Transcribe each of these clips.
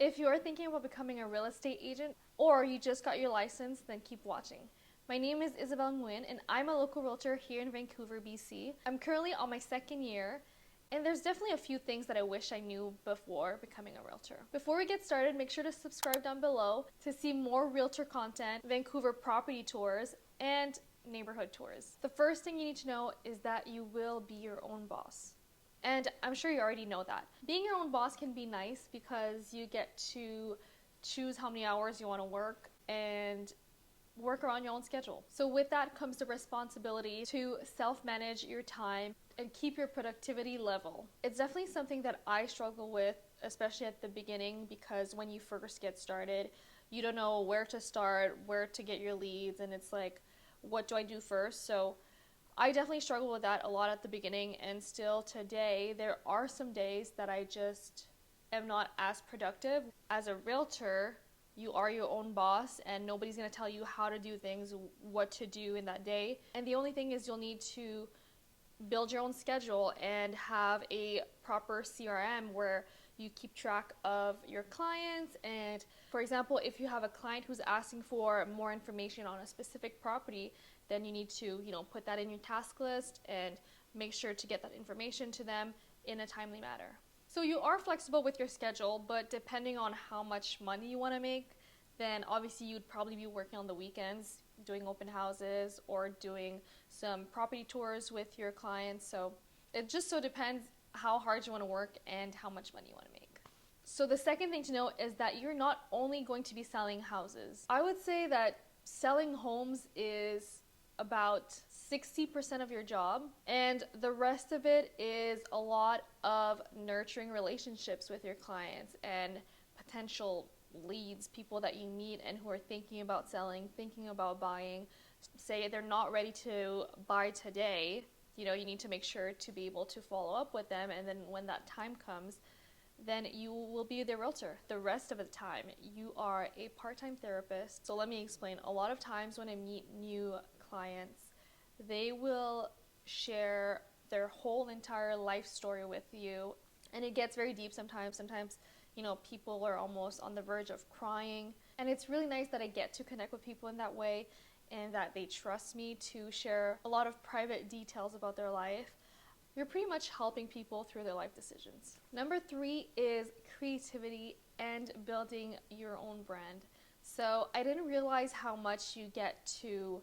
If you're thinking about becoming a real estate agent or you just got your license, then keep watching. My name is Isabelle Nguyen and I'm a local realtor here in Vancouver, BC. I'm currently on my second year and there's definitely a few things that I wish I knew before becoming a realtor. Before we get started, make sure to subscribe down below to see more realtor content, Vancouver property tours, and neighborhood tours. The first thing you need to know is that you will be your own boss. And I'm sure you already know that. Being your own boss can be nice because you get to choose how many hours you want to work and work around your own schedule. So with that comes the responsibility to self-manage your time and keep your productivity level. It's definitely something that I struggle with, especially at the beginning, because when you first get started, you don't know where to start, where to get your leads, and it's like, what do I do first? So I definitely struggle with that a lot at the beginning, and still today there are some days that I just am not as productive. As a realtor, you are your own boss and nobody's going to tell you how to do things, what to do in that day. And the only thing is you'll need to build your own schedule and have a proper CRM where you keep track of your clients. And for example, if you have a client who's asking for more information on a specific property, then you need to, put that in your task list and make sure to get that information to them in a timely manner. So you are flexible with your schedule, but depending on how much money you want to make, then obviously you'd probably be working on the weekends, doing open houses or doing some property tours with your clients. So it just so depends how hard you want to work and how much money you want to make. So the second thing to know is that you're not only going to be selling houses. I would say that selling homes is about 60% of your job, and the rest of it is a lot of nurturing relationships with your clients and potential leads, people that you meet and who are thinking about selling, thinking about buying. Say they're not ready to buy today, you need to make sure to be able to follow up with them, and then when that time comes, then you will be their realtor. The rest of the time, you are a part-time therapist. So let me explain. A lot of times when I meet new clients, they will share their whole entire life story with you, and it gets very deep sometimes. Sometimes, people are almost on the verge of crying, and it's really nice that I get to connect with people in that way and that they trust me to share a lot of private details about their life. You're pretty much helping people through their life decisions. Number 3 is creativity and building your own brand. So I didn't realize how much you get to,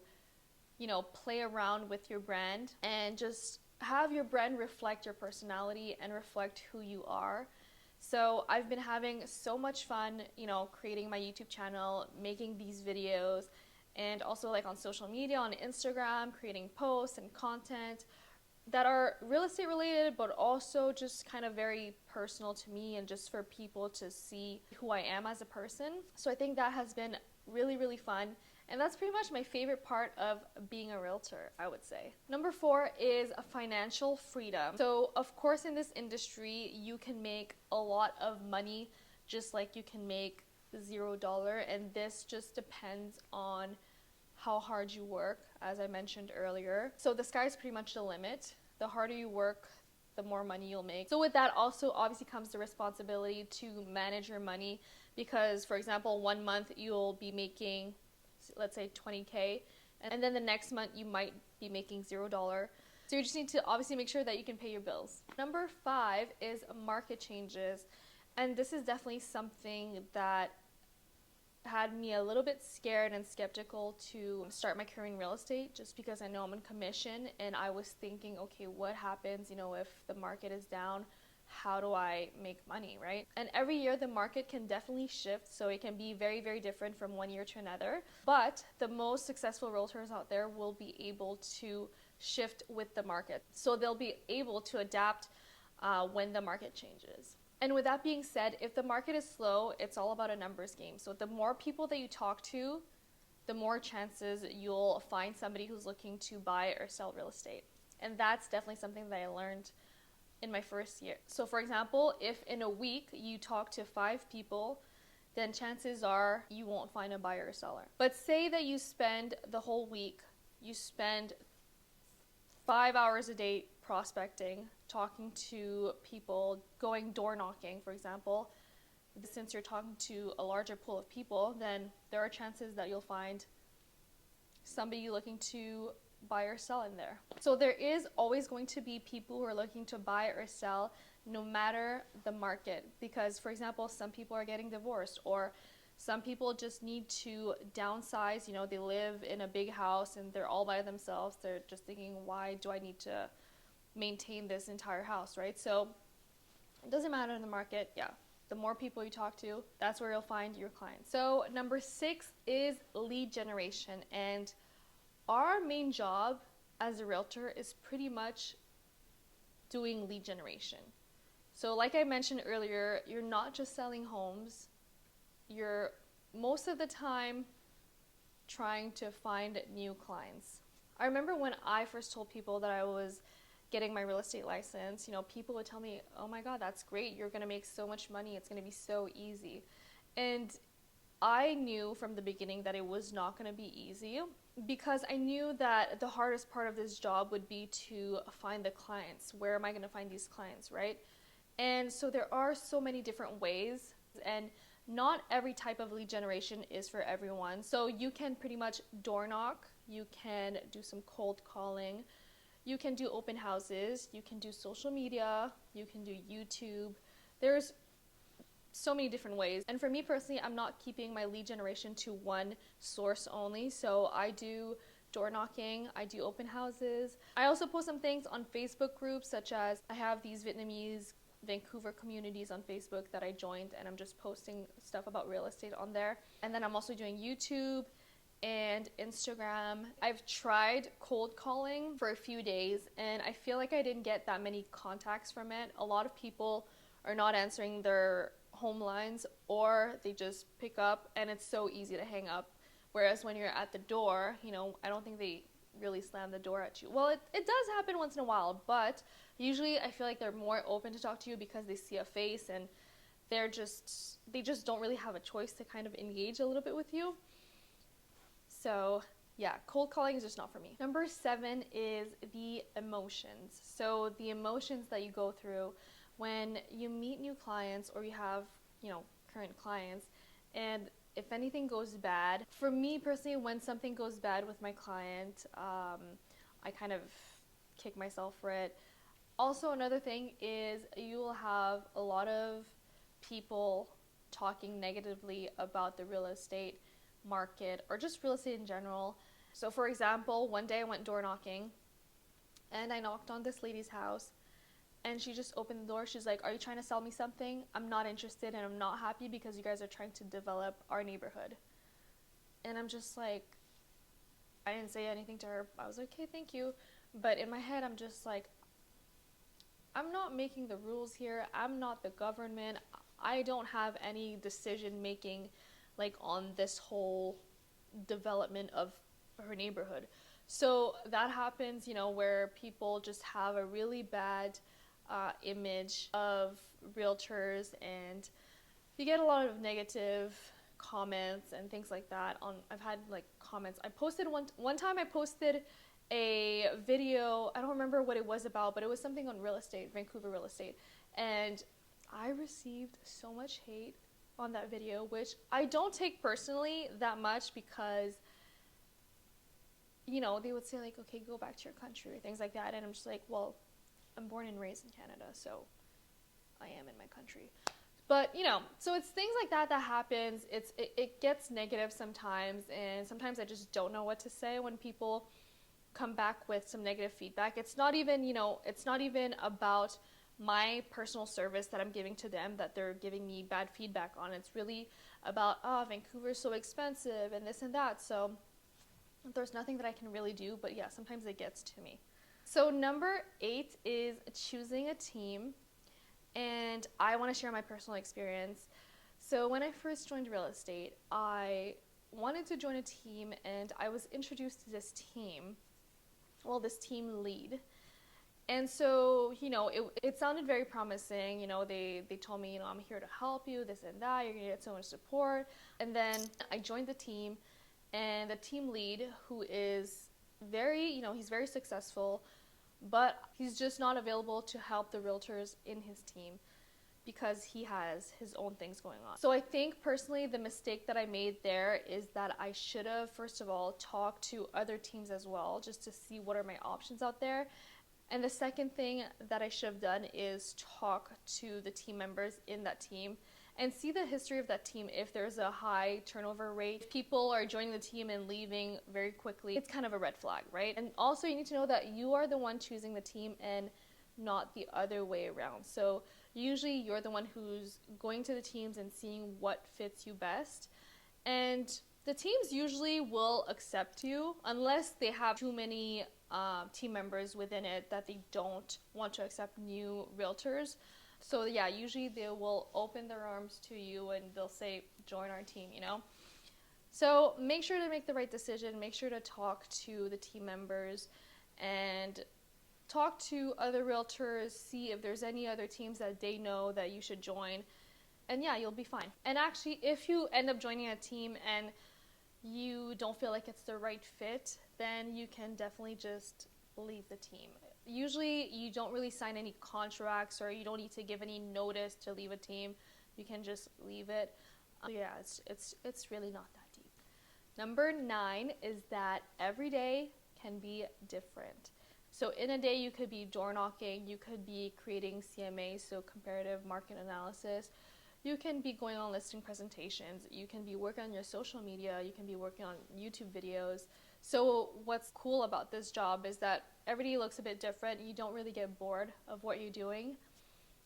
play around with your brand and just have your brand reflect your personality and reflect who you are. So I've been having so much fun, creating my YouTube channel, making these videos, and also like on social media, on Instagram, creating posts and content that are real estate related, but also just kind of very personal to me and just for people to see who I am as a person. So I think that has been really, really fun. And that's pretty much my favorite part of being a realtor, I would say. Number 4 is financial freedom. So of course in this industry, you can make a lot of money just like you can make $0. And this just depends on how hard you work, as I mentioned earlier. So the sky's pretty much the limit. The harder you work, the more money you'll make. So with that also obviously comes the responsibility to manage your money, because for example, one month you'll be making, let's say 20K, and then the next month you might be making $0. So you just need to obviously make sure that you can pay your bills. Number 5 is market changes. And this is definitely something that had me a little bit scared and skeptical to start my career in real estate, just because I know I'm on commission, and I was thinking, okay, what happens, if the market is down? How do I make money, right? And every year the market can definitely shift, so it can be very, very different from one year to another. But the most successful realtors out there will be able to shift with the market. So they'll be able to adapt when the market changes. And with that being said, if the market is slow, it's all about a numbers game. So the more people that you talk to, the more chances you'll find somebody who's looking to buy or sell real estate. And that's definitely something that I learned in my first year. So for example, if in a week you talk to 5 people, then chances are you won't find a buyer or seller. But say that you spend the whole week, you spend 5 hours a day prospecting, talking to people, going door knocking, for example, Since you're talking to a larger pool of people, then there are chances that you'll find somebody looking to buy or sell in there. So there is always going to be people who are looking to buy or sell no matter the market, because for example, some people are getting divorced, or some people just need to downsize. They live in a big house and they're all by themselves. They're just thinking, why do I need to maintain this entire house, right? So it doesn't matter in the market. Yeah, the more people you talk to, that's where you'll find your clients. So number 6 is lead generation, and our main job as a realtor is pretty much doing lead generation. So like I mentioned earlier, you're not just selling homes, you're most of the time trying to find new clients. I remember when I first told people that I was getting my real estate license, people would tell me, oh my God, that's great. You're going to make so much money. It's going to be so easy. And I knew from the beginning that it was not going to be easy, because I knew that the hardest part of this job would be to find the clients. Where am I going to find these clients, right? And so there are so many different ways, and not every type of lead generation is for everyone. So you can pretty much door knock, you can do some cold calling, you can do open houses, you can do social media, you can do YouTube. There's so many different ways. And for me personally, I'm not keeping my lead generation to one source only. So I do door knocking, I do open houses. I also post some things on Facebook groups, such as I have these Vietnamese Vancouver communities on Facebook that I joined, and I'm just posting stuff about real estate on there. And then I'm also doing YouTube and Instagram. I've tried cold calling for a few days, and I feel like I didn't get that many contacts from it. A lot of people are not answering their home lines, or they just pick up and it's so easy to hang up. Whereas when you're at the door, I don't think they really slam the door at you. Well, it does happen once in a while, but usually I feel like they're more open to talk to you because they see a face, and they just don't really have a choice to kind of engage a little bit with you. So yeah, cold calling is just not for me. Number 7 is the emotions. So the emotions that you go through when you meet new clients, or you have, current clients, and if anything goes bad. For me personally, when something goes bad with my client, I kind of kick myself for it. Also, another thing is you will have a lot of people talking negatively about the real estate market, or just real estate in general. So for example, one day I went door knocking, and I knocked on this lady's house, and she just opened the door. She's like, are you trying to sell me something? I'm not interested, and I'm not happy because you guys are trying to develop our neighborhood. And I'm just like, I didn't say anything to her. I was like, okay, thank you. But in my head, I'm just like, I'm not making the rules here. I'm not the government. I don't have any decision making on this whole development of her neighborhood. So that happens, where people just have a really bad image of realtors, and you get a lot of negative comments and things like that. I've had comments. I posted one time. I posted a video. I don't remember what it was about, but it was something on real estate, Vancouver real estate, and I received so much hate on that video, which I don't take personally that much, because they would say okay, go back to your country, or things like that, and I'm just like, well, I'm born and raised in Canada, so I am in my country. But so it's things like that happens. It gets negative sometimes, and sometimes I just don't know what to say when people come back with some negative feedback. It's not even about my personal service that I'm giving to them that they're giving me bad feedback on. It's really about, Vancouver's so expensive and this and that. So there's nothing that I can really do, but yeah, sometimes it gets to me. So number 8 is choosing a team, and I want to share my personal experience. So when I first joined real estate, I wanted to join a team, and I was introduced to this team lead. And so, it sounded very promising. They told me, I'm here to help you, this and that, you're going to get so much support. And then I joined the team, and the team lead, who is he's very successful, but he's just not available to help the realtors in his team. because he has his own things going on. So I think personally the mistake that I made there is that I should have, first of all, talked to other teams as well, just to see what are my options out there. And the second thing that I should have done is talk to the team members in that team and see the history of that team. If there's a high turnover rate, if people are joining the team and leaving very quickly, it's kind of a red flag, right? And also you need to know that you are the one choosing the team and not the other way around. So usually you're the one who's going to the teams and seeing what fits you best. And the teams usually will accept you unless they have too many team members within it that they don't want to accept new realtors. So yeah, usually they will open their arms to you and they'll say, join our team, you know? So make sure to make the right decision. Make sure to talk to the team members and talk to other realtors, see if there's any other teams that they know that you should join, and yeah, you'll be fine. And actually, if you end up joining a team and you don't feel like it's the right fit, then you can definitely just leave the team. Usually you don't really sign any contracts or you don't need to give any notice to leave a team. You can just leave it. Yeah, it's really not that deep. Number 9 is that every day can be different. So in a day you could be door knocking, you could be creating CMA, so comparative market analysis. You can be going on listing presentations, you can be working on your social media, you can be working on YouTube videos. So what's cool about this job is that every day looks a bit different. You don't really get bored of what you're doing.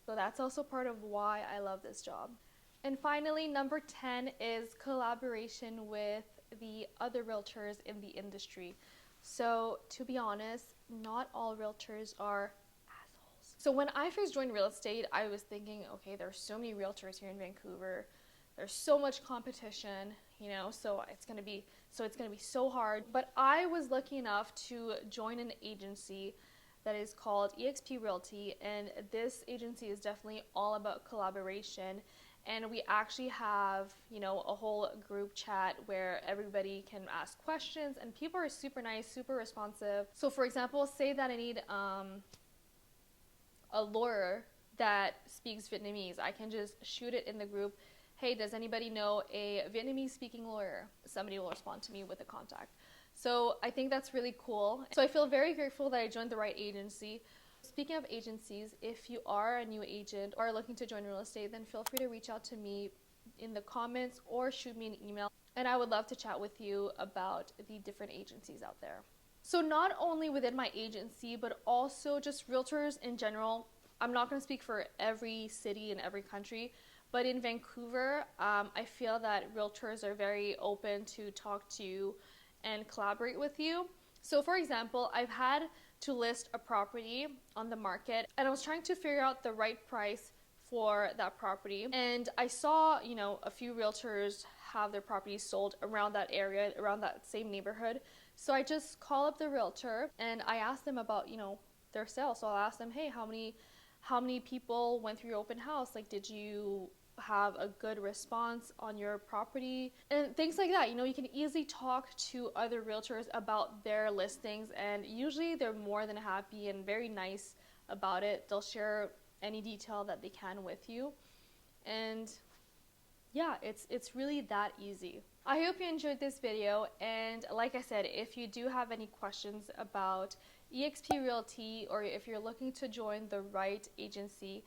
So that's also part of why I love this job. And finally, number 10 is collaboration with the other realtors in the industry. So to be honest, not all realtors are assholes. So when I first joined real estate, I was thinking, okay, there's so many realtors here in Vancouver. There's so much competition, you know, so it's gonna be so hard. But I was lucky enough to join an agency that is called eXp Realty, and this agency is definitely all about collaboration. And we actually have, you know, a whole group chat where everybody can ask questions and people are super nice, super responsive. So for example, say that I need a lawyer that speaks Vietnamese. I can just shoot it in the group. Hey, does anybody know a Vietnamese speaking lawyer? Somebody will respond to me with a contact. So I think that's really cool. So I feel very grateful that I joined the right agency. Speaking of agencies, if you are a new agent or are looking to join real estate, then feel free to reach out to me in the comments or shoot me an email, and I would love to chat with you about the different agencies out there. So not only within my agency, but also just realtors in general. I'm not going to speak for every city in every country, but in Vancouver, I feel that realtors are very open to talk to you and collaborate with you. So for example, I've had to list a property on the market and I was trying to figure out the right price for that property, and I saw, you know, a few realtors have their properties sold around that area, around that same neighborhood. So I just call up the realtor and I ask them about, you know, their sale. So I'll ask them, hey, how many people went through your open house? Like, did you have a good response on your property? And things like that. You know, you can easily talk to other realtors about their listings, and usually they're more than happy and very nice about it. They'll share any detail that they can with you. And yeah, it's really that easy. I hope you enjoyed this video, and like I said, if you do have any questions about eXp Realty or if you're looking to join the right agency,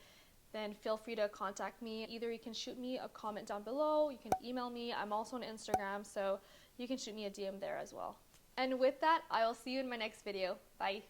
then feel free to contact me. Either you can shoot me a comment down below, you can email me. I'm also on Instagram, so you can shoot me a DM there as well. And with that, I will see you in my next video. Bye.